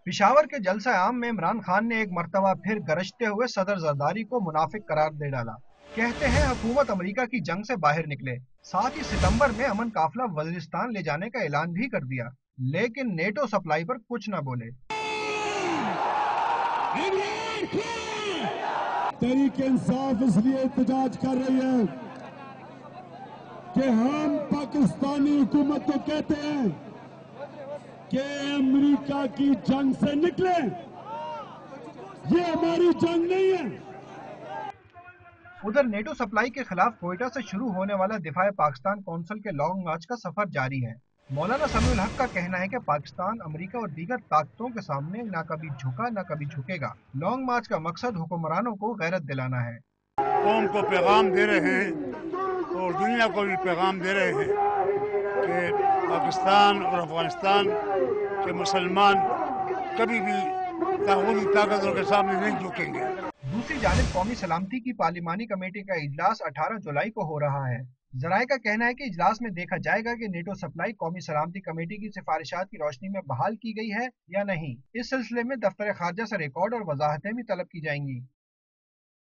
पिशावर के जलसा आम में इमरान खान ने एक मर्तबा फिर गरजते हुए सदर जरदारी को मुनाफिक करार दे डाला। कहते हैं हुकूमत अमेरिका की जंग से बाहर निकले। साथ ही सितंबर में अमन काफिला वजीरिस्तान ले जाने का ऐलान भी कर दिया, लेकिन नेटो सप्लाई पर कुछ न बोले। तहरीक इंसाफ इसलिए एहतजाज कर रही है कि हम पाकिस्तानी हुकूमत को कहते हैं कि अमेरिका की जंग से निकले। ये हमारी जंग नहीं है। उधर नेटो सप्लाई के खिलाफ कोयटा से शुरू होने वाला दिफाए पाकिस्तान कौंसिल के लॉन्ग मार्च का सफर जारी है। मौलाना समीउल हक का कहना है कि पाकिस्तान अमेरिका और दीगर ताकतों के सामने ना कभी झुका ना कभी झुकेगा। लॉन्ग मार्च का मकसद हुक्मरानों को गैरत दिलाना है। कौम को पैगाम दे रहे हैं और दुनिया को भी पैगाम दे रहे हैं कि पाकिस्तान और अफगानिस्तान के मुसलमान कभी भी तागूती ताकतों के सामने नहीं झुकेंगे। दूसरी जानिब कौमी सलामती की पार्लिमानी कमेटी का इजलास 18 जुलाई को हो रहा है। जराये का कहना है कि इजलास में देखा जाएगा कि नेटो सप्लाई कौमी सलामती कमेटी की सिफारिशात की रोशनी में बहाल की गई है या नहीं। इस सिलसिले में दफ्तर खारजा से रिकॉर्ड और वजाहतें भी तलब की जाएंगी।